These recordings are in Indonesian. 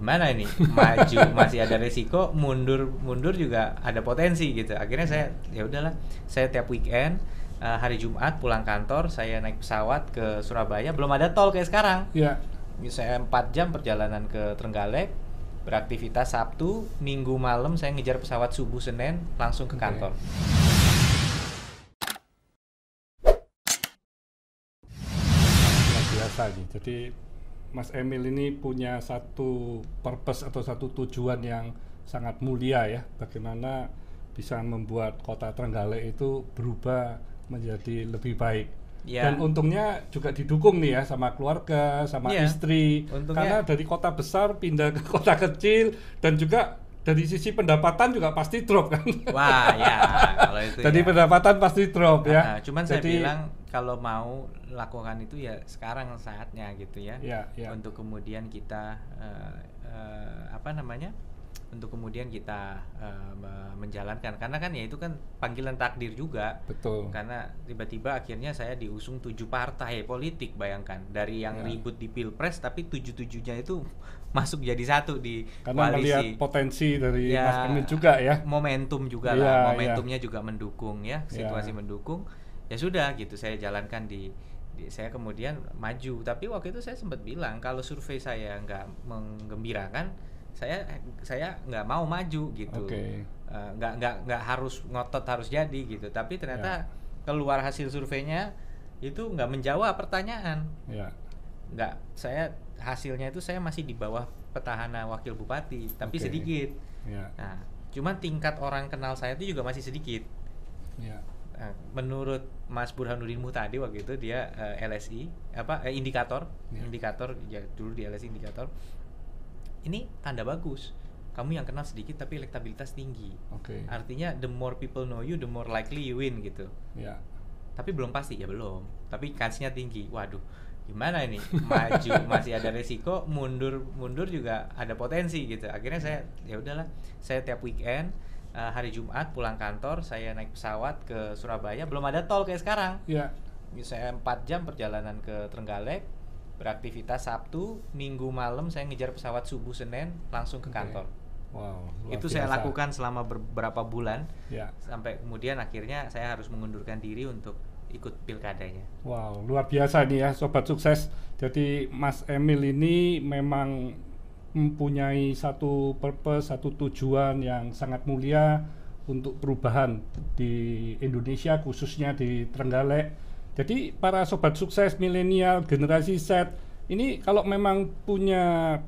Gimana ini, maju masih ada resiko, mundur juga ada potensi gitu. Akhirnya saya ya udahlah, saya tiap weekend hari Jumat pulang kantor saya naik pesawat ke Surabaya, belum ada tol kayak sekarang. Ya, Saya 4 jam perjalanan ke Trenggalek, beraktivitas Sabtu, Minggu malam saya ngejar pesawat subuh Senin langsung ke oke. kantor. Luar biasa nih. Jadi Mas Emil ini punya satu purpose atau satu tujuan yang sangat mulia ya. Bagaimana bisa membuat kota Trenggalek itu berubah menjadi lebih baik. Ya, Dan untungnya juga didukung nih ya sama keluarga, sama iya. istri. Karena Untungnya, dari kota besar pindah ke kota kecil dan juga dari sisi pendapatan juga pasti drop kan. wah ya kalau itu Jadi ya. pendapatan pasti drop ya. Cuman saya Jadi bilang kalau mau lakukan itu ya sekarang saatnya gitu ya, ya, ya. untuk kemudian kita apa namanya, untuk kemudian kita menjalankan, karena kan ya itu kan panggilan takdir juga, Betul. karena tiba-tiba akhirnya saya diusung 7 partai politik, bayangkan dari yang Ya. ribut di pilpres tapi 7-7-nya itu masuk jadi satu di Karena melihat koalisi. potensi dari Ya, Mas Emil juga ya. momentum juga Iya, lah, iya. momentumnya juga mendukung ya, situasi Ya. mendukung. Ya sudah gitu saya jalankan saya kemudian maju. Tapi waktu itu saya sempat bilang kalau survei saya nggak menggembirakan, saya nggak mau maju gitu. Oke. Nggak harus ngotot harus jadi gitu. Tapi ternyata Ya. keluar hasil surveinya itu nggak menjawab pertanyaan. Ya. Nggak, hasilnya itu saya masih di bawah petahana wakil bupati, tapi Oke. sedikit. Ya. Nah, cuman tingkat orang kenal saya itu juga masih sedikit. Ya. Nah, menurut Mas Burhanuddin Muhtadi waktu itu dia LSI indikator, Ya. indikator ya dulu di LSI indikator. Ini tanda bagus. Kamu yang kenal sedikit tapi elektabilitas tinggi. Oke. Artinya the more people know you, the more likely you win gitu. Ya. Tapi belum pasti ya, belum. Tapi kansnya tinggi. Waduh, gimana ini? Maju masih ada resiko, mundur juga ada potensi gitu. Akhirnya saya ya udahlah, saya tiap weekend hari Jumat pulang kantor saya naik pesawat ke Surabaya, belum ada tol kayak sekarang. Ya. Saya 4 jam perjalanan ke Trenggalek, beraktivitas Sabtu, Minggu malam saya ngejar pesawat subuh Senin langsung ke Oke. kantor. Wow, luar Itu saya biasa. lakukan selama beberapa bulan Ya. sampai kemudian akhirnya saya harus mengundurkan diri untuk ikut pilkadanya. Wow, luar biasa nih ya sobat sukses. Jadi Mas Emil ini memang mempunyai satu purpose, satu tujuan yang sangat mulia untuk perubahan di Indonesia, khususnya di Trenggalek. Jadi para sobat sukses milenial generasi Z ini kalau memang punya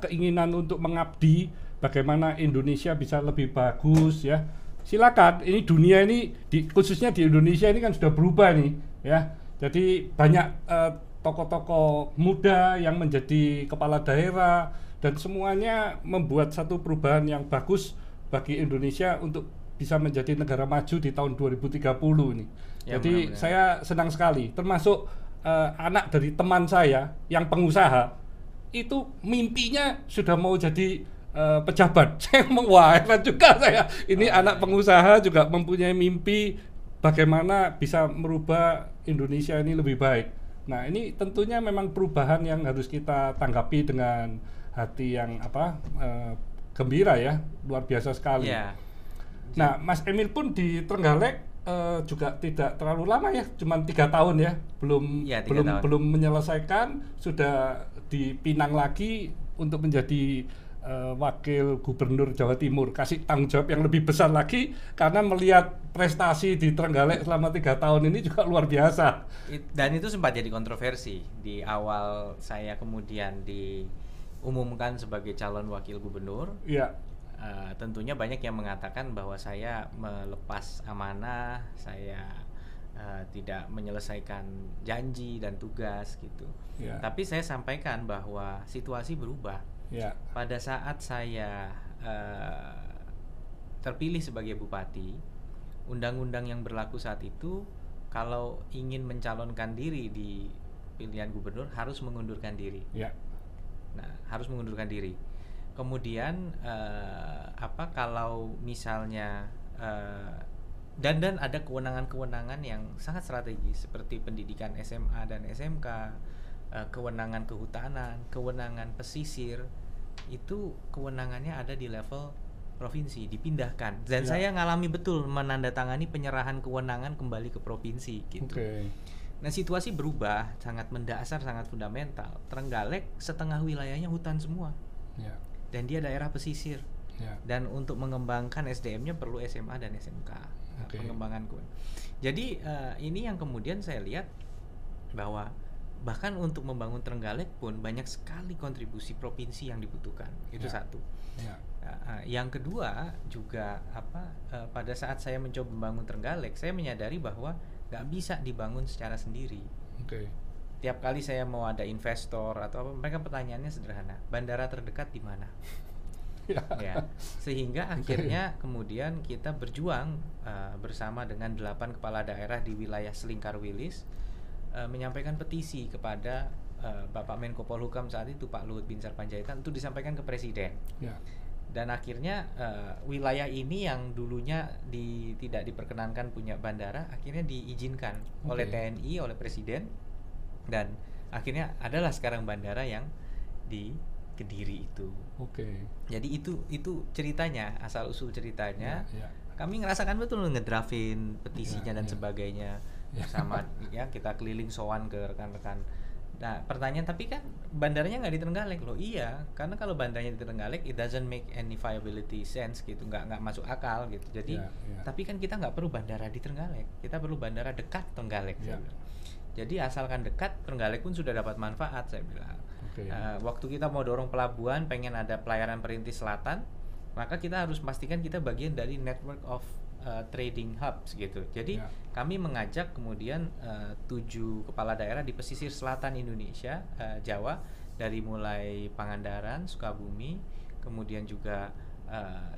keinginan untuk mengabdi bagaimana Indonesia bisa lebih bagus ya, silakan. Ini dunia ini khususnya di Indonesia ini kan sudah berubah nih ya. Jadi banyak tokoh-tokoh muda yang menjadi kepala daerah dan semuanya membuat satu perubahan yang bagus bagi Indonesia untuk bisa menjadi negara maju di tahun 2030 ini. Ya, Jadi mudah-mudahan. saya senang sekali, termasuk anak dari teman saya yang pengusaha itu mimpinya sudah mau jadi pejabat. Saya ngomong, wah heran juga saya. Ini anak pengusaha juga mempunyai mimpi bagaimana bisa merubah Indonesia ini lebih baik. Nah, ini tentunya memang perubahan yang harus kita tanggapi dengan hati yang gembira ya, luar biasa sekali. Ya. Nah, Mas Emil pun di Trenggalek juga tidak terlalu lama ya, cuma 3 tahun ya, Ya, 3 tahun. belum menyelesaikan, sudah dipinang lagi untuk menjadi wakil gubernur Jawa Timur, kasih tanggung jawab yang lebih besar lagi karena melihat prestasi di Trenggalek selama 3 tahun ini juga luar biasa. Dan itu sempat jadi kontroversi di awal saya kemudian diumumkan sebagai calon wakil gubernur. Ya, Tentunya banyak yang mengatakan bahwa saya melepas amanah, saya tidak menyelesaikan janji dan tugas gitu. ya, Tapi saya sampaikan bahwa situasi berubah. ya, Pada saat saya terpilih sebagai bupati, undang-undang yang berlaku saat itu kalau ingin mencalonkan diri di pilihan gubernur harus mengundurkan diri. ya, Nah, harus mengundurkan diri. Kemudian kalau misalnya dan ada kewenangan-kewenangan yang sangat strategis seperti pendidikan SMA dan SMK, kewenangan kehutanan, kewenangan pesisir, itu kewenangannya ada di level provinsi, dipindahkan. Dan Ya. saya ngalami betul menandatangani penyerahan kewenangan kembali ke provinsi gitu. Oke. Nah, situasi berubah sangat mendasar, sangat fundamental. Trenggalek setengah wilayahnya hutan semua. Ya. Dan dia daerah pesisir. Ya. Dan untuk mengembangkan SDM-nya perlu SMA dan SMK. Oke. Pengembangan kewenangan. Jadi ini yang kemudian saya lihat bahwa bahkan untuk membangun Trenggalek pun banyak sekali kontribusi provinsi yang dibutuhkan. Itu Ya. satu. Ya. Yang kedua juga pada saat saya mencoba membangun Trenggalek, saya menyadari bahwa nggak bisa dibangun secara sendiri. Oke. Tiap kali saya mau ada investor atau apa, mereka pertanyaannya sederhana, bandara terdekat di mana? Ya, sehingga akhirnya kemudian kita berjuang bersama dengan 8 kepala daerah di wilayah Selingkar Wilis menyampaikan petisi kepada Bapak Menko Polhukam saat itu, Pak Luhut Binsar Panjaitan, untuk disampaikan ke Presiden. Ya. Dan akhirnya wilayah ini yang dulunya tidak diperkenankan punya bandara, akhirnya diizinkan oleh TNI, oleh Presiden, dan akhirnya adalah sekarang bandara yang di Kediri itu. Oke. Jadi itu ceritanya, asal usul ceritanya. Ya. Kami ngerasakan betul ngedrafin petisinya dan sebagainya bersama ya, kita keliling sowan ke rekan-rekan. Nah, pertanyaan, tapi kan bandaranya nggak di Trenggalek loh. Iya, karena kalau bandaranya di Trenggalek, it doesn't make any viability sense gitu, nggak masuk akal gitu. Jadi, tapi kan kita nggak perlu bandara di Trenggalek, kita perlu bandara dekat Trenggalek. Jadi asalkan dekat, Trenggalek pun sudah dapat manfaat, saya bilang. Waktu kita mau dorong pelabuhan, pengen ada pelayaran perintis selatan, maka kita harus pastikan kita bagian dari network of trading hubs gitu. Jadi kami mengajak kemudian 7 kepala daerah di pesisir selatan Indonesia, Jawa, dari mulai Pangandaran, Sukabumi, kemudian juga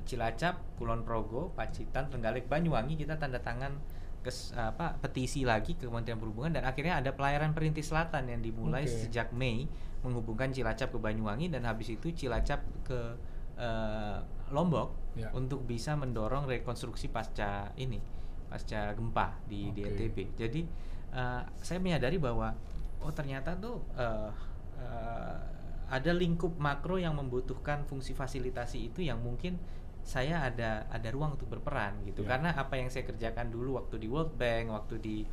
Cilacap, Kulon Progo, Pacitan, Trenggalek, Banyuwangi, kita tanda tangan petisi lagi ke Kementerian Perhubungan, dan akhirnya ada pelayaran perintis selatan yang dimulai sejak Mei, menghubungkan Cilacap ke Banyuwangi, dan habis itu Cilacap ke Lombok untuk bisa mendorong rekonstruksi pasca gempa di NTB. Jadi saya menyadari bahwa ternyata tuh ada lingkup makro yang membutuhkan fungsi fasilitasi itu, yang mungkin saya ada ruang untuk berperan gitu. Karena apa yang saya kerjakan dulu waktu di World Bank, waktu di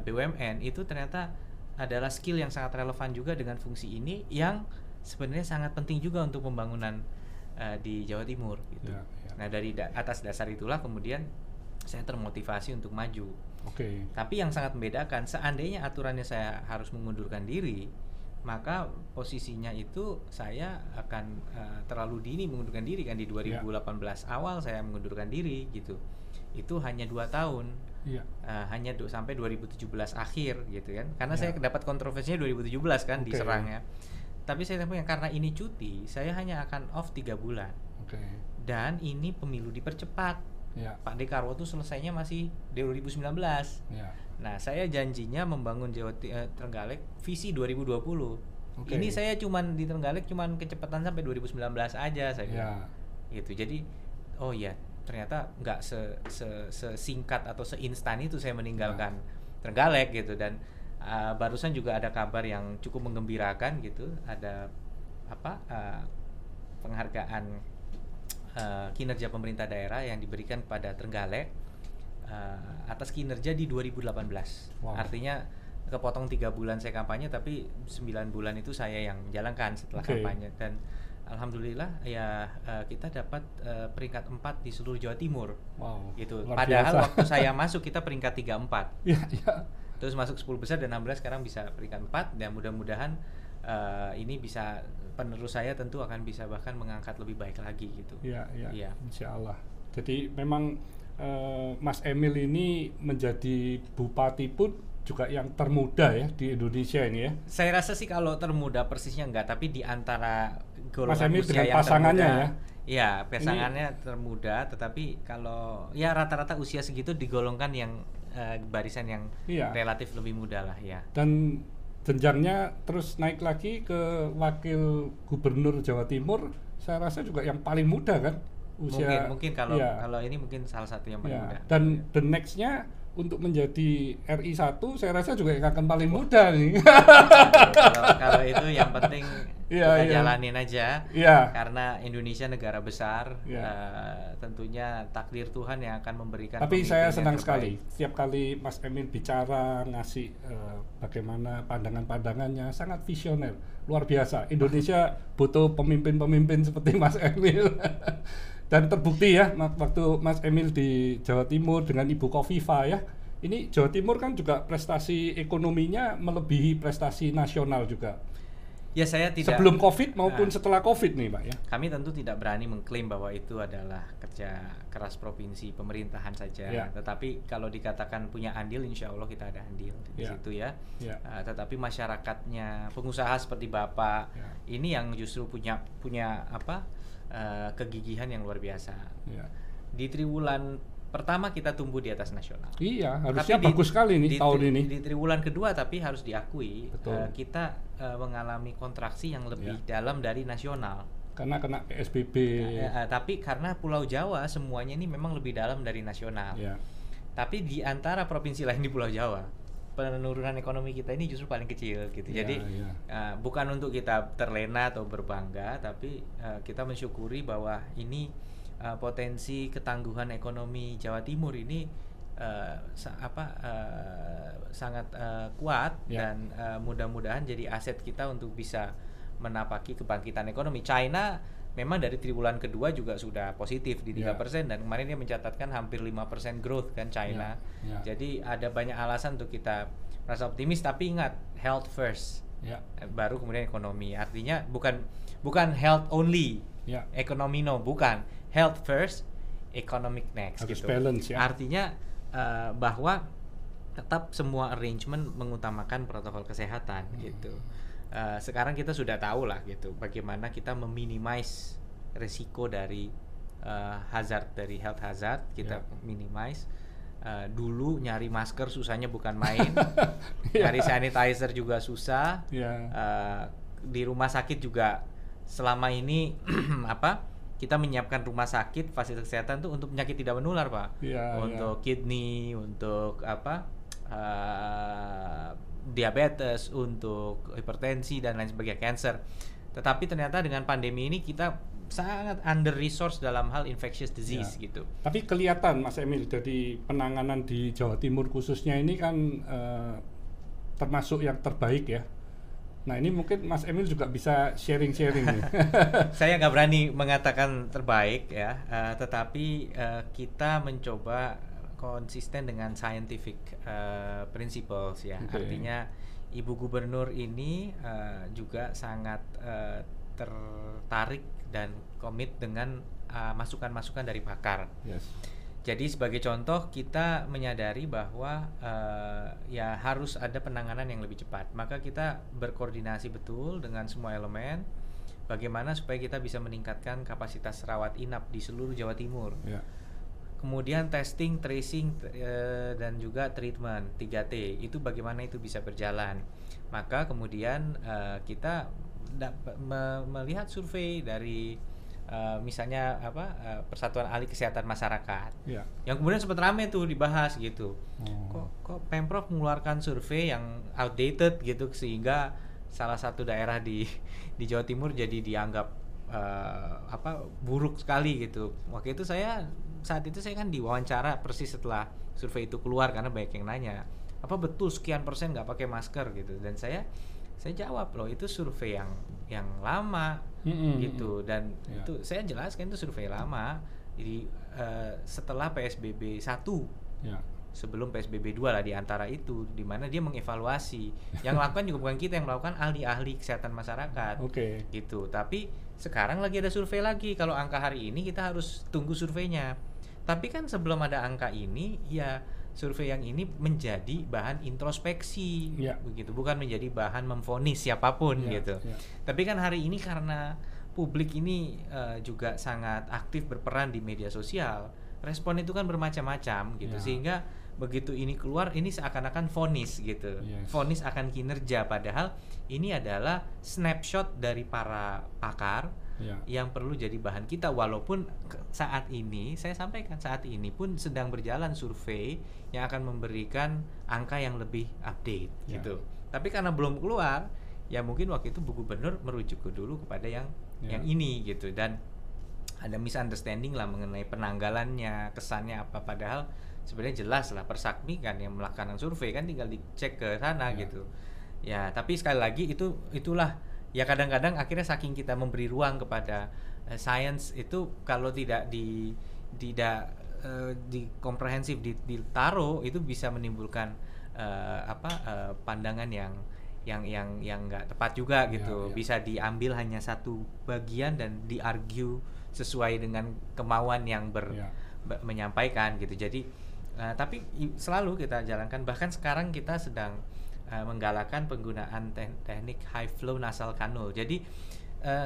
BUMN, itu ternyata adalah skill yang sangat relevan juga dengan fungsi ini, yang sebenarnya sangat penting juga untuk pembangunan di Jawa Timur gitu. Nah, dari atas dasar itulah kemudian saya termotivasi untuk maju. Tapi yang sangat membedakan, seandainya aturannya saya harus mengundurkan diri, maka posisinya itu saya akan terlalu dini mengundurkan diri kan. Di 2018 awal saya mengundurkan diri gitu. Itu hanya 2 tahun. Hanya sampai 2017 akhir gitu kan. Karena saya dapat kontroversinya 2017 kan, diserangnya. Tapi saya sampaikan, karena ini cuti, saya hanya akan off 3 bulan. Dan ini pemilu dipercepat. Pak Dekarwo tuh selesainya masih 2019. Nah, saya janjinya membangun Jawa Trenggalek visi 2020. Ini saya cuman di Trenggalek cuman kecepatan sampai 2019 aja saya bilang. Gitu. Jadi ternyata nggak sesingkat atau seinstan itu saya meninggalkan Trenggalek gitu. Dan barusan juga ada kabar yang cukup menggembirakan gitu. Ada penghargaan kinerja pemerintah daerah yang diberikan kepada Trenggalek atas kinerja di 2018. Artinya kepotong 3 bulan saya kampanye, tapi 9 bulan itu saya yang menjalankan setelah kampanye. Dan alhamdulillah kita dapat peringkat 4 di seluruh Jawa Timur. Gitu. Padahal waktu saya masuk kita peringkat 3-4. Terus masuk 10 besar, dan alhamdulillah sekarang bisa peringkat 4, dan mudah-mudahan ini bisa, penerus saya tentu akan bisa bahkan mengangkat lebih baik lagi gitu. Iya. Insya Allah. Jadi memang Mas Emil ini menjadi bupati pun juga yang termuda ya di Indonesia ini ya. Saya rasa sih kalau termuda persisnya enggak, tapi di antara golongan usia yang pasangannya termuda, ya pasangannya termuda, tetapi kalau ya rata-rata usia segitu digolongkan yang barisan yang relatif lebih muda lah ya. Dan jenjangnya terus naik lagi ke wakil gubernur Jawa Timur, saya rasa juga yang paling muda kan usia. Mungkin kalau ini mungkin salah satu yang paling muda. Dan the next-nya untuk menjadi RI1 saya rasa juga akan paling mudah nih. Kalau itu yang penting Iya, kita iya. jalanin aja. Iya. Karena Indonesia negara besar, Iya. tentunya takdir Tuhan yang akan memberikan. Tapi pemimpin saya yang senang terbaik. sekali setiap kali Mas Emil bicara ngasih bagaimana pandangan-pandangannya sangat visioner, luar biasa. Indonesia butuh pemimpin-pemimpin seperti Mas Emil. Dan terbukti ya waktu Mas Emil di Jawa Timur dengan Ibu Kofifa ya. Ini Jawa Timur kan juga prestasi ekonominya melebihi prestasi nasional juga. Ya saya tidak. Sebelum Covid maupun Nah, setelah Covid nih Pak ya. kami tentu tidak berani mengklaim bahwa itu adalah kerja keras provinsi pemerintahan saja. Ya. Tetapi kalau dikatakan punya andil, insya Allah kita ada andil di Ya. situ ya. Ya. Tetapi masyarakatnya, pengusaha seperti Bapak, Ya. ini yang justru punya kegigihan yang luar biasa. Ya. Di triwulan pertama kita tumbuh di atas nasional. Iya, harusnya Tapi bagus sekali nih tahun ini. Di triwulan kedua tapi harus diakui Betul. kita mengalami kontraksi yang lebih dalam dari nasional. Karena kena PSBB. Tapi karena Pulau Jawa semuanya ini memang lebih dalam dari nasional. Ya. Tapi di antara provinsi lain di Pulau Jawa, penurunan ekonomi kita ini justru paling kecil gitu. Ya, Jadi ya. bukan untuk kita terlena atau berbangga, tapi kita mensyukuri bahwa ini potensi ketangguhan ekonomi Jawa Timur ini sangat kuat. Ya. Dan mudah-mudahan jadi aset kita untuk bisa menapaki kebangkitan ekonomi. China memang dari triwulan kedua juga sudah positif di 3%, dan kemarin dia mencatatkan hampir 5% growth kan China. Ya. Jadi ada banyak alasan untuk kita merasa optimis, tapi ingat health first. Ya. Baru kemudian ekonomi. Artinya bukan health only. Ya. Ekonomi no, bukan. Health first, economic next. Harus gitu. balance ya. Artinya bahwa tetap semua arrangement mengutamakan protokol kesehatan gitu. Sekarang kita sudah tahu lah gitu bagaimana kita meminimize resiko dari hazard, dari health hazard kita minimize. Dulu nyari masker susahnya bukan main, nyari sanitizer juga susah. Di rumah sakit juga selama ini kita menyiapkan rumah sakit fasilitas kesehatan tuh untuk penyakit tidak menular Pak, untuk kidney, untuk diabetes, untuk hipertensi dan lain sebagainya, cancer. Tetapi ternyata dengan pandemi ini kita sangat under resource dalam hal infectious disease gitu. Tapi kelihatan Mas Emil dari penanganan di Jawa Timur khususnya ini kan termasuk yang terbaik ya. Nah ini mungkin Mas Emil juga bisa sharing-sharing nih. Saya nggak berani mengatakan terbaik ya, tetapi kita mencoba konsisten dengan scientific principles ya. Artinya Ibu Gubernur ini juga sangat tertarik dan komit dengan masukan-masukan dari pakar. Jadi sebagai contoh kita menyadari bahwa ya harus ada penanganan yang lebih cepat. Maka kita berkoordinasi betul dengan semua elemen. Bagaimana supaya kita bisa meningkatkan kapasitas rawat inap di seluruh Jawa Timur. Kemudian testing, tracing, dan juga treatment 3T itu bagaimana itu bisa berjalan. Maka kemudian kita melihat survei dari misalnya Persatuan Ahli Kesehatan Masyarakat yang kemudian sempat ramai tuh dibahas gitu. Kok Pemprov mengeluarkan survei yang outdated gitu sehingga salah satu daerah di Jawa Timur jadi dianggap buruk sekali gitu. Waktu itu saat itu saya kan diwawancara persis setelah survei itu keluar karena banyak yang nanya apa betul sekian persen nggak pakai masker gitu, dan saya jawab loh itu survei yang lama gitu, dan itu saya jelaskan itu survei lama. Jadi setelah PSBB 1 sebelum PSBB 2 lah, di antara itu di mana dia mengevaluasi. Yang lakukan juga bukan kita, yang melakukan ahli-ahli kesehatan masyarakat. Gitu. Tapi sekarang lagi ada survei lagi. Kalau angka hari ini kita harus tunggu surveinya. Tapi kan sebelum ada angka ini ya survei yang ini menjadi bahan introspeksi begitu, bukan menjadi bahan memvonis siapapun gitu. Tapi kan hari ini karena publik ini juga sangat aktif berperan di media sosial, respon itu kan bermacam-macam gitu, sehingga begitu ini keluar ini seakan-akan vonis gitu, vonis akan kinerja, padahal ini adalah snapshot dari para pakar Ya. yang perlu jadi bahan kita, walaupun saat ini saya sampaikan saat ini pun sedang berjalan survei yang akan memberikan angka yang lebih update Ya. gitu. Tapi karena belum keluar, ya mungkin waktu itu Bu Gubernur merujuk dulu kepada yang ini gitu, dan ada misunderstanding lah mengenai penanggalannya, kesannya apa, padahal sebenarnya jelas lah Persakmi kan yang melakukan survei kan, tinggal dicek ke sana gitu. Ya, tapi sekali lagi itulah ya, kadang-kadang akhirnya saking kita memberi ruang kepada science itu, kalau tidak di komprehensif ditaruh, itu bisa menimbulkan pandangan yang nggak tepat juga gitu. Bisa diambil hanya satu bagian dan diargue sesuai dengan kemauan yang menyampaikan gitu. Jadi tapi selalu kita jalankan, bahkan sekarang kita sedang menggalakkan penggunaan teknik high flow nasal kanul. Jadi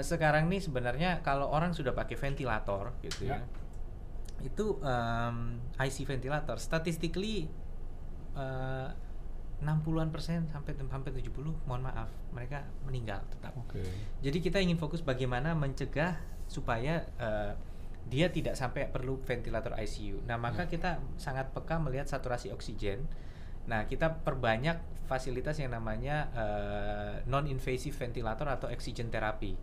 sekarang nih sebenarnya kalau orang sudah pakai ventilator gitu ya, itu IC ventilator statistically 60% sampai 70, mohon maaf, mereka meninggal tetap. Jadi kita ingin fokus bagaimana mencegah supaya dia tidak sampai perlu ventilator ICU. Nah, maka kita sangat peka melihat saturasi oksigen. Nah, kita perbanyak fasilitas yang namanya non-invasive ventilator atau oxygen therapy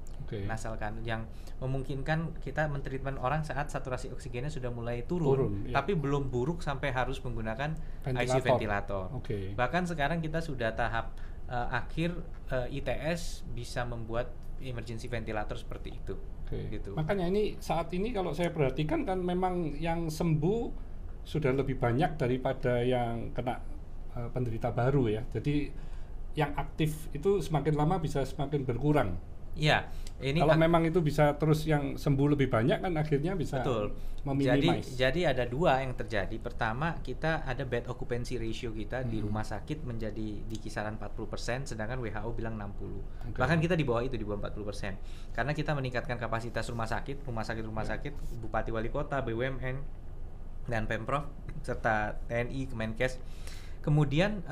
nasal kanul, yang memungkinkan kita mentreatment orang saat saturasi oksigennya sudah mulai turun tapi belum buruk sampai harus menggunakan ICU ventilator. Bahkan sekarang kita sudah tahap akhir ITS bisa membuat emergency ventilator seperti itu. Gitu. Makanya ini saat ini kalau saya perhatikan kan memang yang sembuh sudah lebih banyak daripada yang kena penderita baru ya. Jadi yang aktif itu semakin lama bisa semakin berkurang. Iya, ini kalau memang itu bisa terus yang sembuh lebih banyak kan akhirnya bisa meminimize. Jadi ada dua yang terjadi. Pertama, kita ada bed occupancy ratio kita di rumah sakit menjadi di kisaran 40%, sedangkan WHO bilang 60%. Bahkan kita di bawah itu, di bawah 40%. Karena kita meningkatkan kapasitas rumah sakit, Bupati Wali Kota, BUMN, dan Pemprov serta TNI, Kemenkes. Kemudian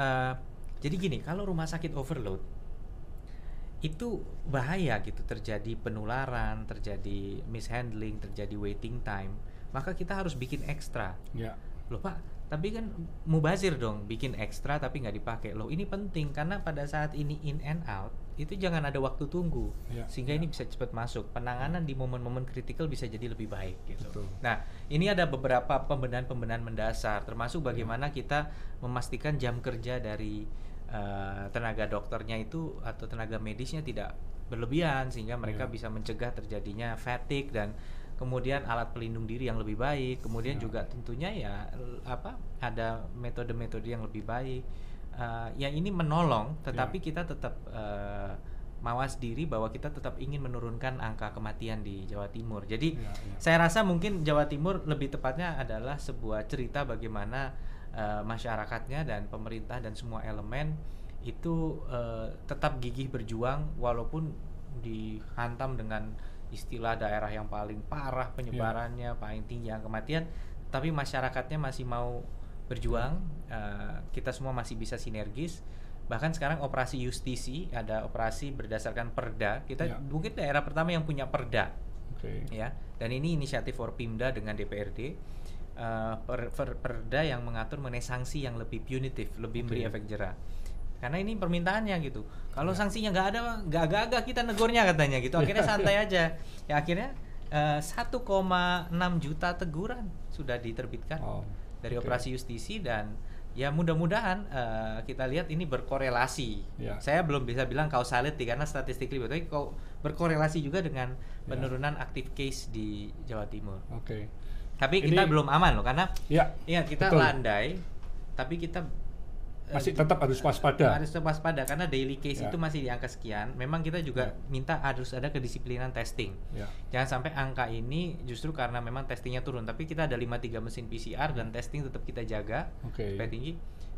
jadi gini, kalau rumah sakit overload itu bahaya gitu, terjadi penularan, terjadi mishandling, terjadi waiting time, maka kita harus bikin ekstra. Loh Pak, tapi kan mubazir dong, bikin ekstra tapi nggak dipakai. Loh, ini penting karena pada saat ini in and out itu jangan ada waktu tunggu, sehingga ini bisa cepat masuk. Penanganan di momen-momen kritikal bisa jadi lebih baik gitu. Nah, ini ada beberapa pembenahan mendasar, termasuk bagaimana kita memastikan jam kerja dari tenaga dokternya itu atau tenaga medisnya tidak berlebihan, sehingga mereka bisa mencegah terjadinya fatigue, dan kemudian alat pelindung diri yang lebih baik. Kemudian juga tentunya ada metode-metode yang lebih baik. Yang ini menolong, tetapi kita tetap mawas diri bahwa kita tetap ingin menurunkan angka kematian di Jawa Timur. Jadi saya rasa mungkin Jawa Timur lebih tepatnya adalah sebuah cerita bagaimana masyarakatnya dan pemerintah dan semua elemen itu tetap gigih berjuang walaupun dihantam dengan istilah daerah yang paling parah penyebarannya, paling tinggi yang kematian, tapi masyarakatnya masih mau berjuang. Kita semua masih bisa sinergis. Bahkan sekarang operasi justisi, ada operasi berdasarkan perda. Kita mungkin daerah pertama yang punya perda, ya. Dan ini inisiatif Forpimda dengan DPRD. Perda yang mengatur mengenai sanksi yang lebih punitif, lebih beri efek jera. Karena ini permintaannya gitu. Kalau sanksinya nggak ada, nggak agak-agak kita negornya katanya gitu. Akhirnya santai aja. Ya akhirnya 1,6 juta teguran sudah diterbitkan dari operasi justisi, dan ya mudah-mudahan kita lihat ini berkorelasi. Saya belum bisa bilang kausality karena statistically, tapi berkorelasi juga dengan penurunan active case di Jawa Timur. Tapi kita belum aman loh, karena kita landai, tapi kita masih tetap harus waspada. Harus waspada karena daily case itu masih di angka sekian. Memang kita juga minta harus ada kedisiplinan testing. Jangan sampai angka ini justru karena memang testingnya turun, tapi kita ada 53 mesin PCR dan testing tetap kita jaga supaya tinggi.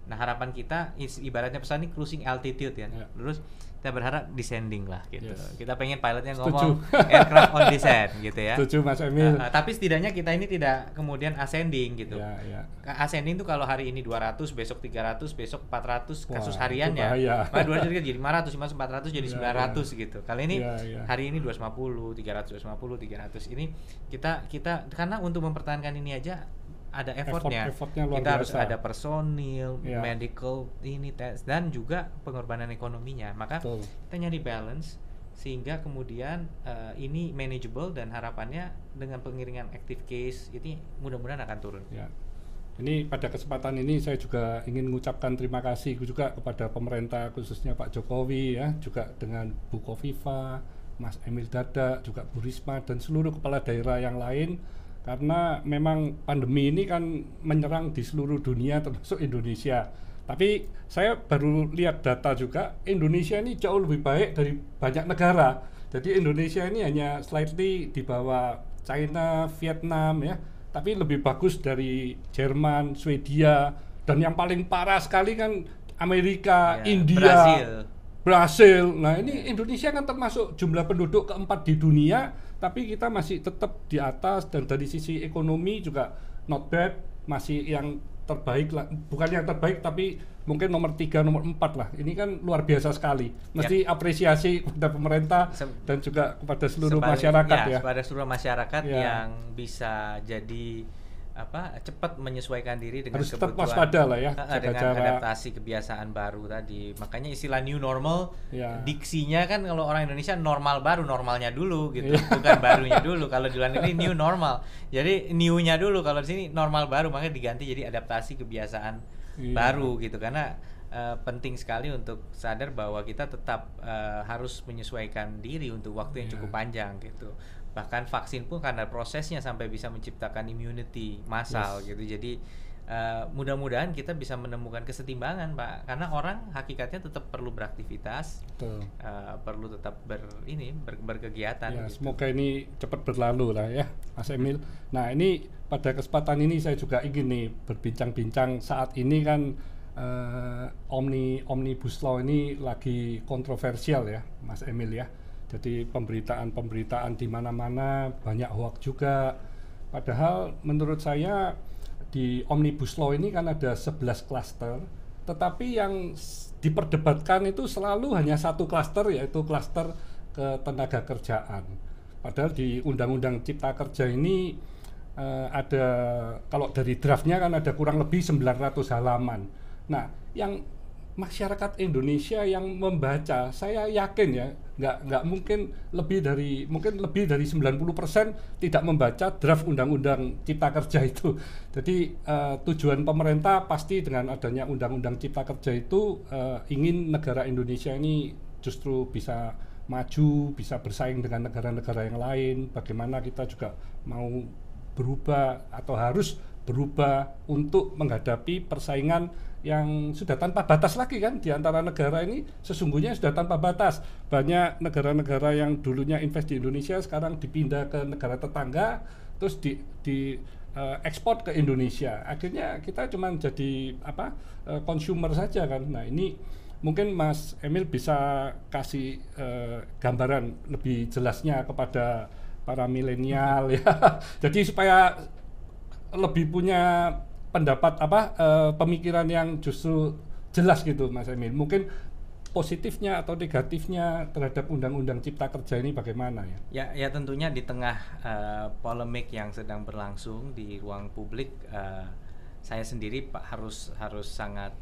Nah harapan kita ibaratnya pesawat ini cruising altitude ya. Ya. Terus kita berharap descending lah gitu. Yes. Kita pengen pilotnya Setuju. ngomong aircraft on descent gitu ya. Setuju Mas Emil. Tapi setidaknya kita ini tidak kemudian ascending gitu. Ya, ya. Ascending tuh kalau hari ini 200, besok 300, besok 400 kasus Wah, hariannya. itu bahaya. 200 jadi 500, 400 jadi 900 gitu. Kali ini Ya. hari ini 250, 300, 250, 300. Ini kita karena untuk mempertahankan ini aja ada effortnya. Effortnya luar Kita harus biasa. ada personil, Ya. medical ini tes dan juga pengorbanan ekonominya. Maka Betul. kita nyari balance sehingga kemudian ini manageable dan harapannya dengan pengiringan active case ini mudah-mudahan akan turun. Ya. Ini pada kesempatan ini saya juga ingin mengucapkan terima kasih juga kepada pemerintah khususnya Pak Jokowi ya, juga dengan Bu Kofifa, Mas Emil Dardak, juga Bu Risma dan seluruh kepala daerah yang lain, karena memang pandemi ini kan menyerang di seluruh dunia termasuk Indonesia. Tapi saya baru lihat data juga, Indonesia ini jauh lebih baik dari banyak negara. Jadi Indonesia ini hanya slightly di bawah China, Vietnam ya, tapi lebih bagus dari Jerman, Swedia, dan yang paling parah sekali kan Amerika, Ya, India, Brasil. Nah ini Indonesia kan termasuk jumlah penduduk keempat di dunia, tapi kita masih tetap di atas dan dari sisi ekonomi juga not bad, masih yang terbaik lah, bukan yang terbaik tapi mungkin nomor 3, nomor 4 lah. Ini kan luar biasa sekali. Mesti apresiasi kepada pemerintah dan juga kepada seluruh masyarakat ya. Kepada seluruh masyarakat Ya. yang bisa jadi cepat menyesuaikan diri dengan harus tetap kebutuhan, waspada lah ya, dengan jaga jarak. adaptasi kebiasaan baru tadi. Makanya istilah new normal, Ya. diksinya kan kalau orang Indonesia normal baru, normalnya dulu gitu, bukan barunya dulu. Kalau di luar negeri new normal, jadi new-nya dulu. Kalau di sini normal baru, makanya diganti jadi adaptasi kebiasaan baru gitu. Karena penting sekali untuk sadar bahwa kita tetap harus menyesuaikan diri untuk waktu yang cukup panjang gitu. Bahkan vaksin pun karena prosesnya sampai bisa menciptakan immunity massal gitu. Jadi mudah-mudahan kita bisa menemukan kesetimbangan, Pak. Karena orang hakikatnya tetap perlu beraktivitas, perlu tetap berkegiatan. Ya, gitu. semoga ini cepat berlalu lah ya, Mas Emil. Nah ini pada kesempatan ini saya juga ingin nih berbincang-bincang. Saat ini kan Omnibus Law ini lagi kontroversial ya, Mas Emil ya. Jadi pemberitaan di mana-mana banyak hoax juga. Padahal menurut saya di Omnibus Law ini kan ada 11 klaster, tetapi yang diperdebatkan itu selalu hanya satu klaster, yaitu klaster ketenaga kerjaan. Padahal di Undang-Undang Cipta Kerja ini ada, kalau dari draftnya kan ada kurang lebih 900 halaman. Nah, yang masyarakat Indonesia yang membaca, saya yakin ya, nggak mungkin lebih dari 90% tidak membaca draft Undang-Undang Cipta Kerja itu. Jadi tujuan pemerintah pasti dengan adanya Undang-Undang Cipta Kerja itu ingin negara Indonesia ini justru bisa maju, bisa bersaing dengan negara-negara yang lain. Bagaimana kita juga mau berubah atau harus berubah untuk menghadapi persaingan yang sudah tanpa batas lagi kan. Di antara negara ini sesungguhnya sudah tanpa batas. Banyak negara-negara yang dulunya invest di Indonesia sekarang dipindah ke negara tetangga, terus di ekspor ke Indonesia. Akhirnya kita cuma jadi consumer saja kan. Nah ini mungkin Mas Emil bisa kasih gambaran lebih jelasnya kepada para milenial ya. Jadi supaya lebih punya pendapat pemikiran yang justru jelas gitu, Mas Emil. Mungkin positifnya atau negatifnya terhadap Undang-Undang Cipta Kerja ini bagaimana ya? Ya tentunya di tengah polemik yang sedang berlangsung di ruang publik, saya sendiri Pak harus sangat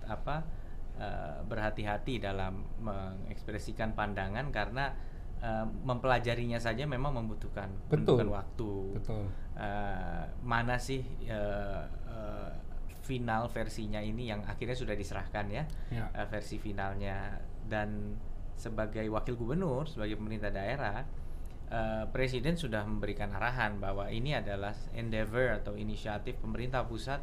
berhati-hati dalam mengekspresikan pandangan karena mempelajarinya saja memang membutuhkan waktu. Betul. Mana sih final versinya ini yang akhirnya sudah diserahkan ya. Versi finalnya, dan sebagai wakil gubernur, sebagai pemerintah daerah, Presiden sudah memberikan arahan bahwa ini adalah endeavor atau inisiatif pemerintah pusat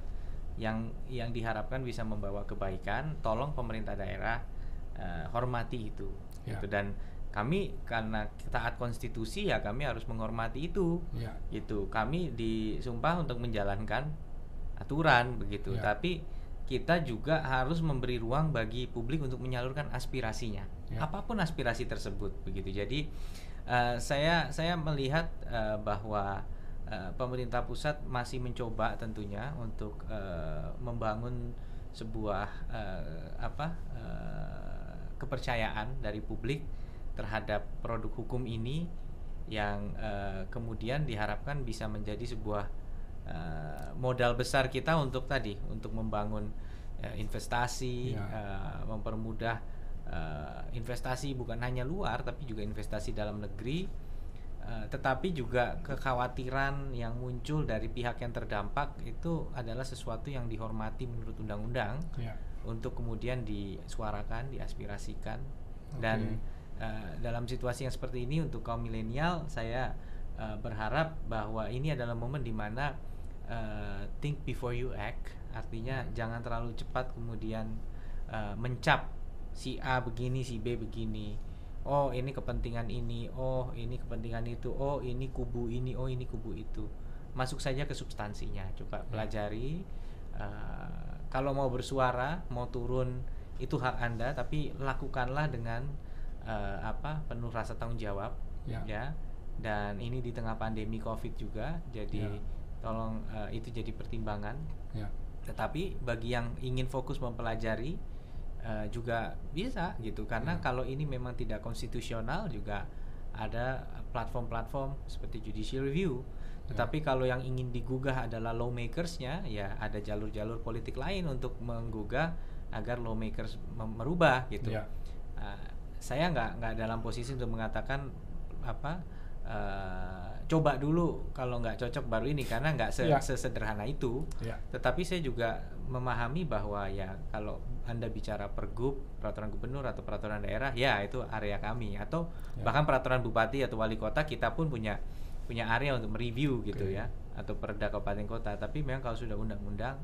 yang diharapkan bisa membawa kebaikan. Tolong pemerintah daerah hormati itu. Gitu. Dan kami karena taat konstitusi ya kami harus menghormati itu. Gitu. Kami disumpah untuk menjalankan aturan begitu. Tapi kita juga harus memberi ruang bagi publik untuk menyalurkan aspirasinya, apapun aspirasi tersebut, begitu. Jadi saya melihat bahwa pemerintah pusat masih mencoba tentunya untuk membangun sebuah kepercayaan dari publik terhadap produk hukum ini yang kemudian diharapkan bisa menjadi sebuah modal besar kita untuk membangun investasi, mempermudah investasi bukan hanya luar tapi juga investasi dalam negeri, tetapi juga kekhawatiran yang muncul dari pihak yang terdampak itu adalah sesuatu yang dihormati menurut undang-undang untuk kemudian disuarakan, diaspirasikan. Dan dalam situasi yang seperti ini untuk kaum milenial, saya berharap bahwa ini adalah momen di mana think before you act, artinya jangan terlalu cepat kemudian mencap si A begini, si B begini, oh ini kepentingan ini, oh ini kepentingan itu, oh ini kubu ini, oh ini kubu itu. Masuk saja ke substansinya, coba pelajari. Kalau mau bersuara, mau turun, itu hak Anda, tapi lakukanlah dengan penuh rasa tanggung jawab, ya. Dan ini di tengah pandemi COVID juga, jadi tolong itu jadi pertimbangan. Tetapi bagi yang ingin fokus mempelajari juga bisa gitu, karena kalau ini memang tidak konstitusional juga ada platform-platform seperti judicial review. Tetapi kalau yang ingin digugah adalah lawmakers-nya, ya ada jalur-jalur politik lain untuk menggugah agar lawmakers merubah gitu. Saya nggak dalam posisi untuk mengatakan coba dulu, kalau nggak cocok baru ini, karena nggak sesederhana itu. Tetapi saya juga memahami bahwa ya kalau Anda bicara pergub, peraturan gubernur atau peraturan daerah, ya itu area kami, atau bahkan peraturan bupati atau wali kota, kita pun punya area untuk mereview gitu ya, atau perda kabupaten kota. Tapi memang kalau sudah undang-undang,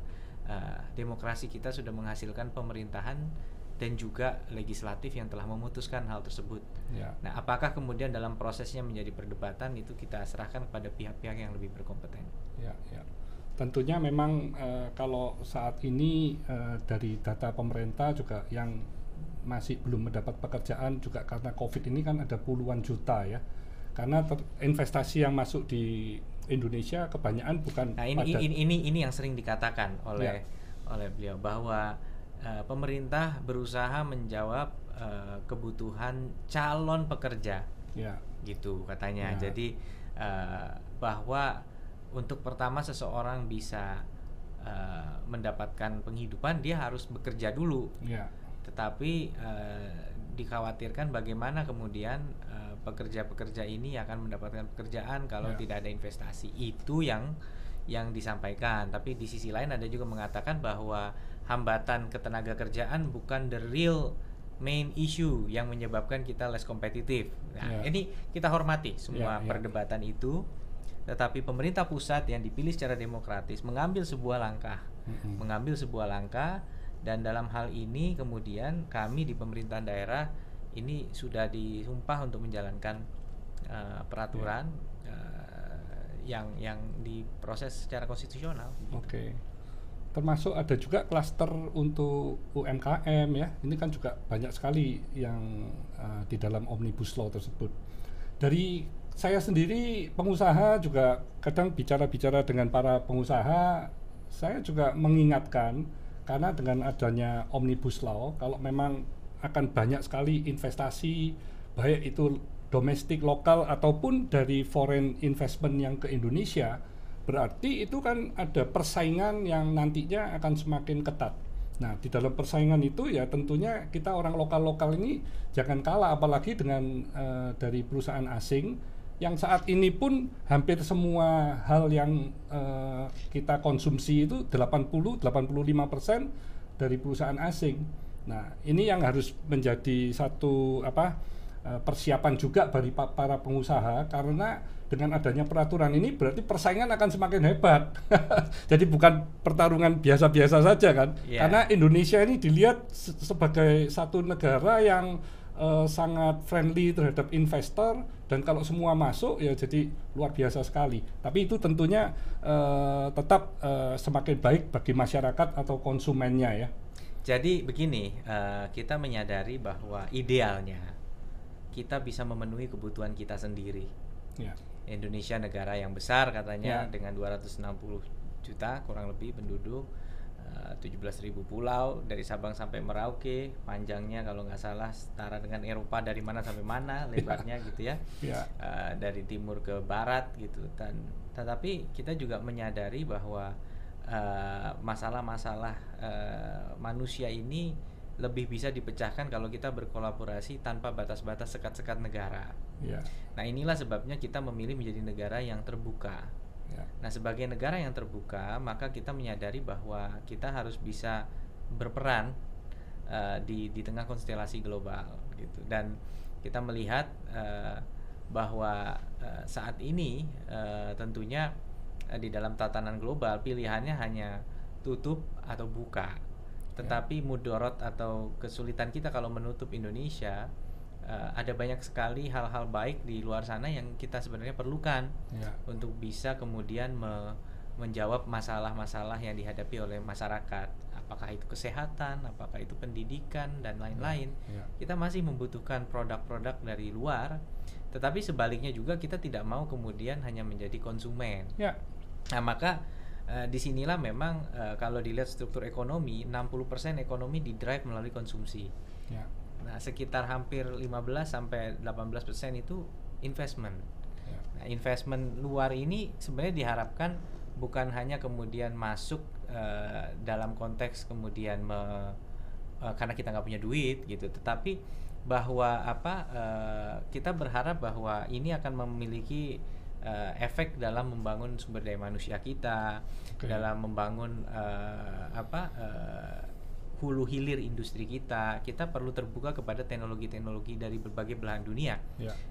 demokrasi kita sudah menghasilkan pemerintahan dan juga legislatif yang telah memutuskan hal tersebut. Nah, apakah kemudian dalam prosesnya menjadi perdebatan, itu kita serahkan kepada pihak-pihak yang lebih berkompeten. Tentunya memang kalau saat ini dari data pemerintah juga yang masih belum mendapat pekerjaan juga karena COVID ini kan ada puluhan juta ya. Karena investasi yang masuk di Indonesia kebanyakan bukan. Nah, ini yang sering dikatakan oleh beliau bahwa pemerintah berusaha menjawab kebutuhan calon pekerja, gitu katanya. Jadi bahwa untuk pertama seseorang bisa mendapatkan penghidupan, dia harus bekerja dulu. Tetapi dikhawatirkan bagaimana kemudian pekerja-pekerja ini akan mendapatkan pekerjaan kalau tidak ada investasi. Itu yang disampaikan. Tapi di sisi lain ada juga mengatakan bahwa hambatan ketenaga kerjaan bukan the real main issue yang menyebabkan kita less kompetitif. Nah, ini kita hormati semua perdebatan itu. Tetapi pemerintah pusat yang dipilih secara demokratis mengambil sebuah langkah, dan dalam hal ini kemudian kami di pemerintahan daerah ini sudah disumpah untuk menjalankan peraturan yang diproses secara konstitusional. Termasuk ada juga klaster untuk UMKM ya. Ini kan juga banyak sekali yang di dalam Omnibus Law tersebut. Dari saya sendiri pengusaha juga kadang bicara-bicara dengan para pengusaha, saya juga mengingatkan karena dengan adanya Omnibus Law, kalau memang akan banyak sekali investasi baik itu domestik lokal ataupun dari foreign investment yang ke Indonesia, berarti itu kan ada persaingan yang nantinya akan semakin ketat. Nah, di dalam persaingan itu ya tentunya kita orang lokal-lokal ini jangan kalah, apalagi dengan dari perusahaan asing yang saat ini pun hampir semua hal yang kita konsumsi itu 80-85% dari perusahaan asing. Nah, ini yang harus menjadi satu persiapan juga bagi para pengusaha, karena dengan adanya peraturan ini berarti persaingan akan semakin hebat. Jadi bukan pertarungan biasa-biasa saja kan, karena Indonesia ini dilihat sebagai satu negara yang sangat friendly terhadap investor, dan kalau semua masuk ya jadi luar biasa sekali. Tapi itu tentunya tetap semakin baik bagi masyarakat atau konsumennya ya. Jadi begini, kita menyadari bahwa idealnya kita bisa memenuhi kebutuhan kita sendiri. Ya. Indonesia negara yang besar katanya, Ya. dengan 260 juta kurang lebih penduduk, 17.000 pulau dari Sabang sampai Merauke, panjangnya kalau nggak salah setara dengan Eropa dari mana sampai mana lebarnya gitu ya. Ya. Dari timur ke barat gitu. Dan tetapi kita juga menyadari bahwa masalah-masalah manusia ini lebih bisa dipecahkan kalau kita berkolaborasi tanpa batas-batas sekat-sekat negara. Ya. Nah, inilah sebabnya kita memilih menjadi negara yang terbuka. Ya. Nah, sebagai negara yang terbuka, maka kita menyadari bahwa kita harus bisa berperan di tengah konstelasi global gitu. Dan kita melihat bahwa saat ini tentunya di dalam tatanan global pilihannya hanya tutup atau buka. Tetapi mudorot atau kesulitan kita kalau menutup Indonesia, ada banyak sekali hal-hal baik di luar sana yang kita sebenarnya perlukan untuk bisa kemudian menjawab masalah-masalah yang dihadapi oleh masyarakat. Apakah itu kesehatan, apakah itu pendidikan, dan lain-lain. Kita masih membutuhkan produk-produk dari luar, tetapi sebaliknya juga kita tidak mau kemudian hanya menjadi konsumen. Nah, maka disinilah memang kalau dilihat struktur ekonomi, 60% ekonomi didrive melalui konsumsi. Nah, sekitar hampir 15-18% itu investment. Nah, investment luar ini sebenarnya diharapkan bukan hanya kemudian masuk dalam konteks kemudian karena kita nggak punya duit gitu, tetapi bahwa kita berharap bahwa ini akan memiliki efek dalam membangun sumber daya manusia kita, dalam membangun hulu hilir industri kita. Kita perlu terbuka kepada teknologi-teknologi dari berbagai belahan dunia,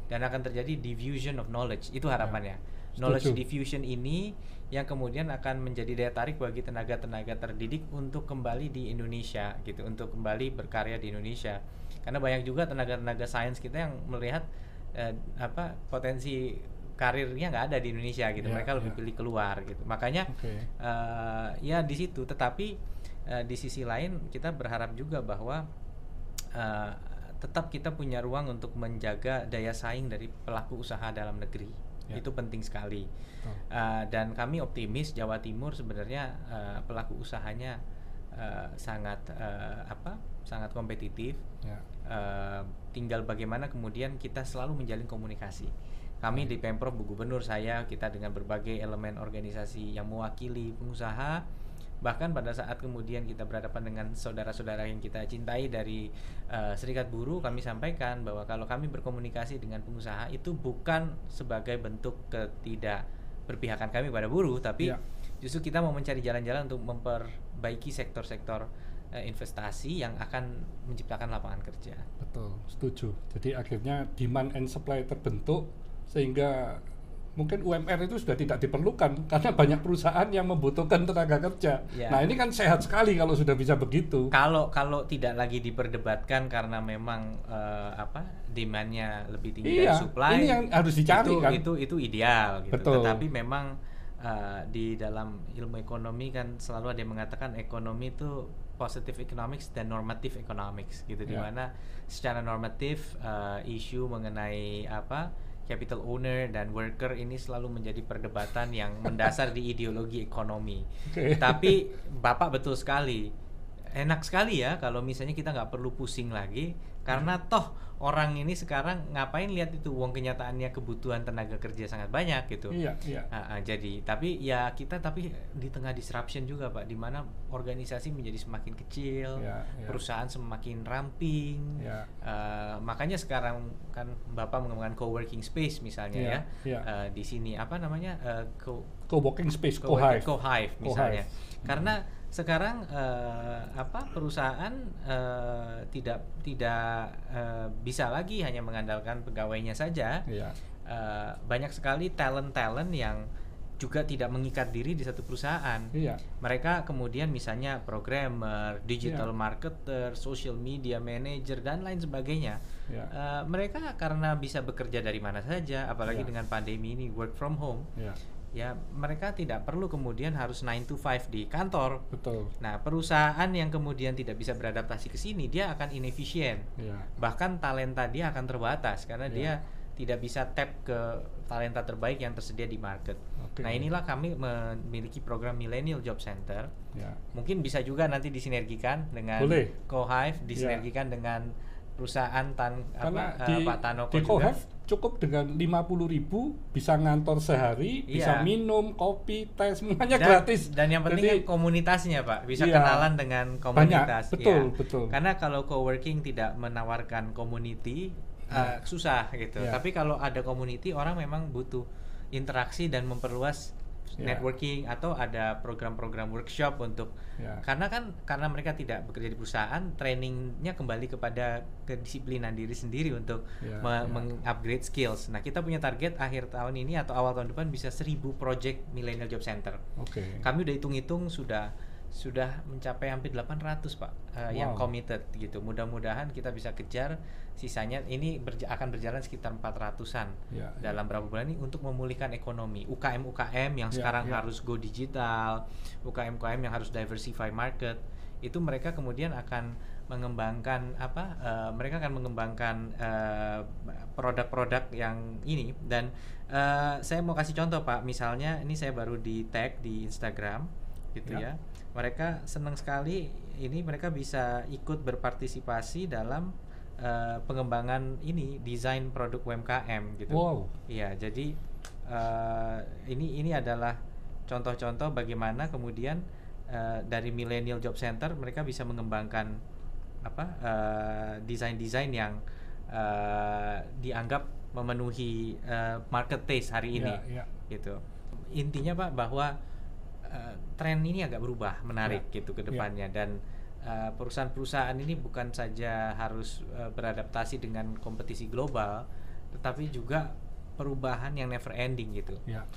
dan akan terjadi diffusion of knowledge. Itu harapannya. Knowledge diffusion ini yang kemudian akan menjadi daya tarik bagi tenaga-tenaga terdidik untuk kembali di Indonesia gitu, untuk kembali berkarya di Indonesia. Karena banyak juga tenaga-tenaga sains kita yang melihat potensi karirnya nggak ada di Indonesia gitu. Mereka lebih pilih keluar gitu. Makanya ya di situ. Tetapi di sisi lain kita berharap juga bahwa tetap kita punya ruang untuk menjaga daya saing dari pelaku usaha dalam negeri. Itu penting sekali. Dan kami optimis Jawa Timur sebenarnya pelaku usahanya sangat kompetitif. Tinggal bagaimana kemudian kita selalu menjalin komunikasi. Kami di Pemprov, Bu Gubernur, saya, kita dengan berbagai elemen organisasi yang mewakili pengusaha, bahkan pada saat kemudian kita berhadapan dengan saudara-saudara yang kita cintai dari Serikat Buruh, kami sampaikan bahwa kalau kami berkomunikasi dengan pengusaha itu bukan sebagai bentuk ketidakberpihakan kami pada buruh, tapi justru kita mau mencari jalan-jalan untuk memperbaiki sektor-sektor investasi yang akan menciptakan lapangan kerja. Betul, setuju. Jadi akhirnya demand and supply terbentuk, sehingga mungkin UMR itu sudah tidak diperlukan karena banyak perusahaan yang membutuhkan tenaga kerja. Nah, ini kan sehat sekali kalau sudah bisa begitu. Kalau tidak lagi diperdebatkan karena memang demand-nya lebih tinggi dari supply. Ini yang harus dicari kan. Itu ideal gitu. Betul. Tetapi memang di dalam ilmu ekonomi kan selalu ada yang mengatakan ekonomi itu positive economics dan normative economics gitu, di mana secara normatif isu mengenai capital owner dan worker ini selalu menjadi perdebatan yang mendasar di ideologi ekonomi. Tapi Bapak betul sekali, enak sekali ya kalau misalnya kita nggak perlu pusing lagi, karena toh orang ini sekarang ngapain lihat itu, uang kenyataannya kebutuhan tenaga kerja sangat banyak gitu. Jadi tapi kita di tengah disruption juga Pak, di mana organisasi menjadi semakin kecil, perusahaan semakin ramping. Makanya sekarang kan Bapak mengembangkan co-working space misalnya di sini co-working space, co-hive misalnya. Karena sekarang perusahaan tidak bisa lagi hanya mengandalkan pegawainya saja. Banyak sekali talent yang juga tidak mengikat diri di satu perusahaan. Iya. Mereka kemudian misalnya programmer, digital marketer, social media manager dan lain sebagainya. Iya. Mereka karena bisa bekerja dari mana saja, apalagi Iya. dengan pandemi ini work from home. Iya. Ya, mereka tidak perlu kemudian harus 9 to 5 di kantor. Betul. Nah, perusahaan yang kemudian tidak bisa beradaptasi ke sini, dia akan inefisien. Iya. Bahkan talenta dia akan terbatas karena Iya. dia tidak bisa tap ke talenta terbaik yang tersedia di market. Oke. Nah, inilah kami memiliki program Millennial Job Center. Ya. Mungkin bisa juga nanti disinergikan dengan Boleh. Co-Hive, disinergikan dengan perusahaan Karena Pak Tanoko di juga. Co-Hive cukup dengan 50.000 bisa ngantor sehari, bisa Iya. minum, kopi, teh, semuanya gratis. Dan yang penting Jadi, kan komunitasnya, Pak. Bisa iya, kenalan dengan komunitas. betul, Iya. betul. Karena kalau co-working tidak menawarkan community, susah gitu. Iya. Tapi kalau ada community, orang memang butuh interaksi dan memperluas Iya. networking, atau ada program-program workshop untuk Ya. karena mereka tidak bekerja di perusahaan, trainingnya kembali kepada kedisiplinan diri sendiri untuk Ya, ya. mengupgrade skills. Nah, kita punya target akhir tahun ini atau awal tahun depan bisa 1000 project Millennial Job Center. Oke. Kami udah hitung-hitung sudah mencapai hampir 800, Pak, yang Wow. committed gitu. Mudah-mudahan kita bisa kejar sisanya. Ini akan berjalan sekitar 400-an Ya, dalam berapa bulan ini untuk memulihkan ekonomi. UKM yang Ya, sekarang ya. harus go digital, UKM yang harus diversify market, itu mereka kemudian akan mengembangkan mereka akan mengembangkan produk-produk yang ini. Dan saya mau kasih contoh, Pak. Misalnya ini saya baru di tag di Instagram gitu ya. Mereka senang sekali ini, mereka bisa ikut berpartisipasi dalam pengembangan ini desain produk UMKM gitu. Wow. Iya, jadi ini adalah contoh-contoh bagaimana kemudian dari Millennial Job Center mereka bisa mengembangkan desain-desain yang dianggap memenuhi market taste hari ini. Ya, ya. Gitu. Intinya, Pak, bahwa tren ini agak berubah, menarik gitu ke depannya. Dan perusahaan-perusahaan ini bukan saja harus beradaptasi dengan kompetisi global, tetapi juga perubahan yang never ending gitu. Ya.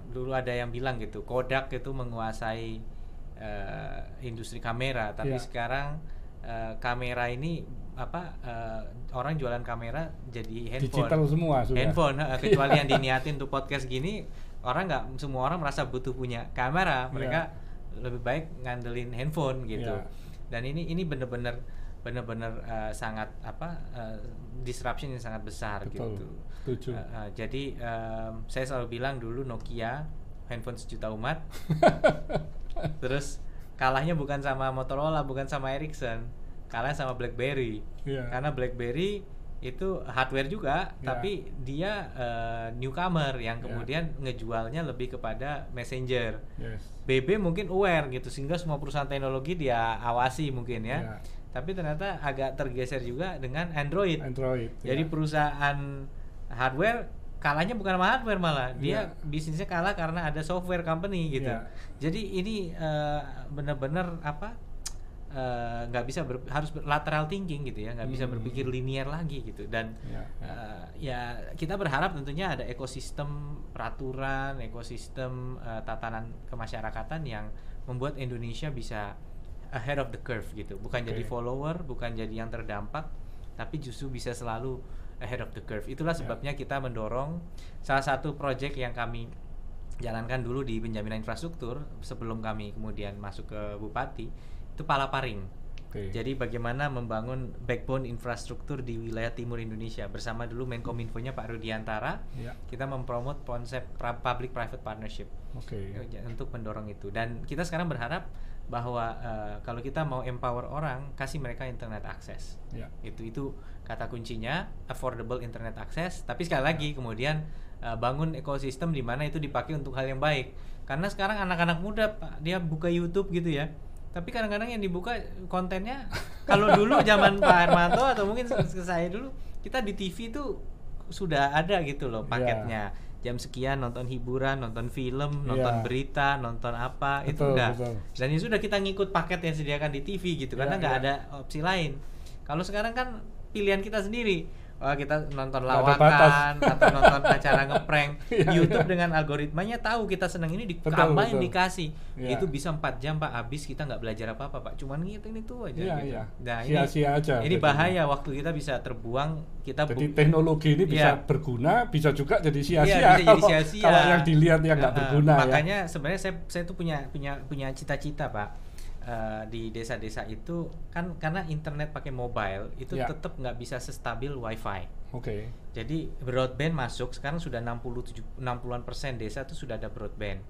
Dulu ada yang bilang gitu, Kodak itu menguasai industri kamera, tapi Ya. sekarang kamera ini orang jualan kamera jadi handphone. Digital semua sudah. Handphone, kecuali yang diniatin untuk podcast gini, semua orang merasa butuh punya kamera, mereka lebih baik ngandelin handphone gitu. Ya. Dan ini benar-benar sangat disruption yang sangat besar. Betul, gitu. setuju. Jadi saya selalu bilang dulu Nokia handphone sejuta umat, terus kalahnya bukan sama Motorola, bukan sama Ericsson, kalahnya sama BlackBerry. Iya. Karena BlackBerry itu hardware juga, Ya. tapi dia newcomer yang Ya. kemudian ngejualnya lebih kepada messenger. Yes. BB mungkin aware gitu, sehingga semua perusahaan teknologi dia awasi mungkin ya. Ya. Tapi ternyata agak tergeser juga dengan Android. Android. Jadi ya. perusahaan hardware kalahnya bukan sama hardware, malah dia Ya. bisnisnya kalah karena ada software company gitu. Ya. Jadi ini benar-benar nggak bisa harus lateral thinking gitu ya, nggak bisa berpikir linear lagi gitu. Dan Ya, ya kita berharap tentunya ada ekosistem peraturan, ekosistem tatanan kemasyarakatan yang membuat Indonesia bisa ahead of the curve gitu, bukan Oke. jadi follower, bukan jadi yang terdampak, tapi justru bisa selalu ahead of the curve. Itulah sebabnya kita mendorong salah satu proyek yang kami jalankan dulu di penjaminan infrastruktur sebelum kami kemudian masuk ke Bupati, itu Palaparing. Oke. Jadi bagaimana membangun backbone infrastruktur di wilayah timur Indonesia bersama dulu Menkominfo-nya Pak Rudiantara. Ya. Kita mempromot konsep public private partnership Oke. untuk mendorong itu. Dan kita sekarang berharap bahwa kalau kita mau empower orang, kasih mereka internet akses. Ya. Itu kata kuncinya, affordable internet access. Tapi sekali lagi kemudian bangun ekosistem di mana itu dipakai untuk hal yang baik. Karena sekarang anak-anak muda, Pak, dia buka YouTube gitu ya. Tapi kadang-kadang yang dibuka kontennya, kalau dulu zaman Pak Hermanto atau mungkin saya dulu, kita di TV itu sudah ada gitu loh paketnya. Jam sekian nonton hiburan, nonton film, nonton berita, nonton apa, itu udah. Betul. Dan ya sudah, kita ngikut paket yang disediakan di TV gitu, karena nggak ada opsi lain. Kalau sekarang kan pilihan kita sendiri, wah kita nonton Nggak ada batas. lawakan atau nonton acara ngeprank. Iya, YouTube iya. dengan algoritmanya tahu kita seneng ini Betul, ditambahin betul. dikasih. Iya. Itu bisa 4 jam Pak, habis kita nggak belajar apa-apa Pak. Cuman ngitung itu aja Iya, gitu. iya. Nah, Sia-sia aja ini jadinya. bahaya, waktu kita bisa terbuang, kita Jadi teknologi ini bisa Iya. berguna, bisa juga jadi sia-sia. Iya, bisa jadi kalau- sia-sia. Kalau yang dilihat yang nggak berguna ya. Makanya sebenarnya saya tuh punya cita-cita Pak. Di desa-desa itu kan karena internet pakai mobile itu Ya. tetap nggak bisa sestabil wifi. Oke. Jadi broadband masuk sekarang sudah 60-an% desa tuh sudah ada broadband.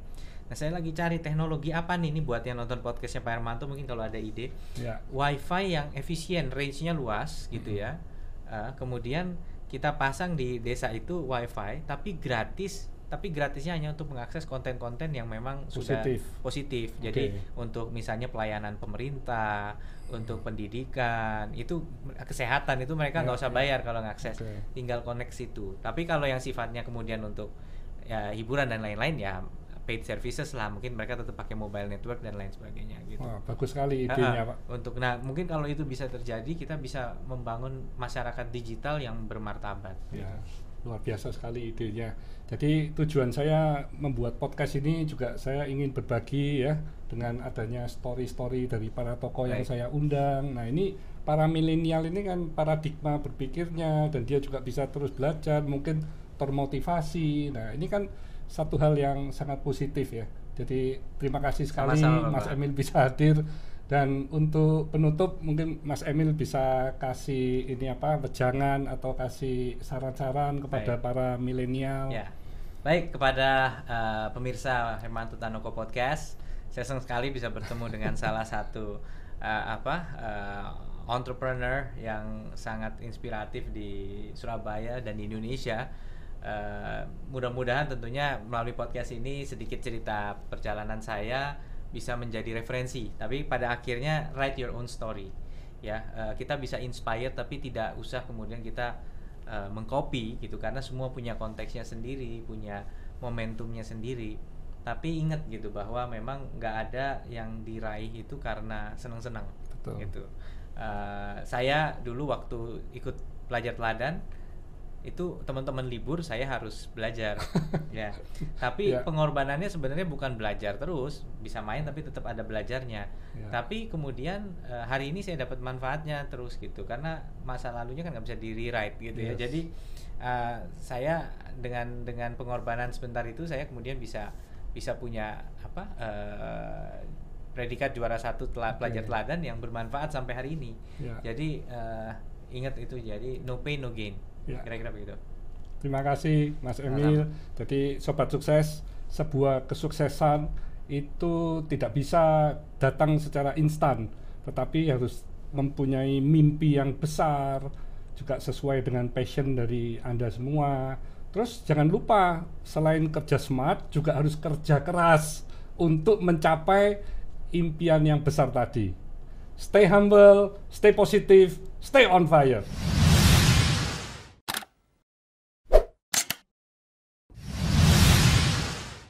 Nah saya lagi cari teknologi apa nih, ini buat yang nonton podcastnya Pak Hermanto mungkin kalau ada ide Ya. wifi yang efisien, range-nya luas gitu ya. Kemudian kita pasang di desa itu wifi tapi gratisnya hanya untuk mengakses konten-konten yang memang sudah positif. Jadi untuk misalnya pelayanan pemerintah, untuk pendidikan, itu kesehatan itu mereka nggak usah bayar kalau ngakses, tinggal connect situ. Tapi kalau yang sifatnya kemudian untuk ya hiburan dan lain-lain ya paid services lah, mungkin mereka tetap pakai mobile network dan lain sebagainya gitu. Wah, bagus sekali idenya, Pak. Mungkin kalau itu bisa terjadi, kita bisa membangun masyarakat digital yang bermartabat. Ya, gitu. luar biasa sekali idenya. Jadi tujuan saya membuat podcast ini juga saya ingin berbagi ya dengan adanya story-story dari para tokoh yang saya undang. Nah, ini para milenial ini kan paradigma berpikirnya dan dia juga bisa terus belajar, mungkin termotivasi. Nah, ini kan satu hal yang sangat positif ya. Jadi terima kasih sekali Mas Emil bisa hadir. Dan untuk penutup mungkin Mas Emil bisa kasih ini apa wejangan atau kasih saran-saran kepada para milenial. Ya. Baik, kepada pemirsa Hermanto Tanoko Podcast, saya senang sekali bisa bertemu dengan salah satu entrepreneur yang sangat inspiratif di Surabaya dan di Indonesia. Mudah-mudahan tentunya melalui podcast ini sedikit cerita perjalanan saya bisa menjadi referensi, tapi pada akhirnya write your own story ya. Kita bisa inspire tapi tidak usah kemudian kita mengcopy gitu, karena semua punya konteksnya sendiri, punya momentumnya sendiri. Tapi ingat gitu bahwa memang nggak ada yang diraih itu karena senang-senang gitu. Saya dulu waktu ikut pelajar teladan itu teman-teman libur saya harus belajar ya, tapi pengorbanannya sebenarnya bukan belajar terus, bisa main tapi tetap ada belajarnya. Tapi kemudian hari ini saya dapat manfaatnya terus gitu, karena masa lalunya kan nggak bisa di rewrite gitu ya. Jadi saya dengan pengorbanan sebentar itu saya kemudian bisa punya predikat juara 1 pelajar teladan yang bermanfaat sampai hari ini. Jadi ingat itu, jadi no pain no gain. Kira-kira begitu. Terima kasih Mas Emil. Jadi sobat sukses, sebuah kesuksesan itu tidak bisa datang secara instan, tetapi harus mempunyai mimpi yang besar, juga sesuai dengan passion dari Anda semua. Terus jangan lupa selain kerja smart juga harus kerja keras untuk mencapai impian yang besar tadi. Stay humble, stay positive, stay on fire.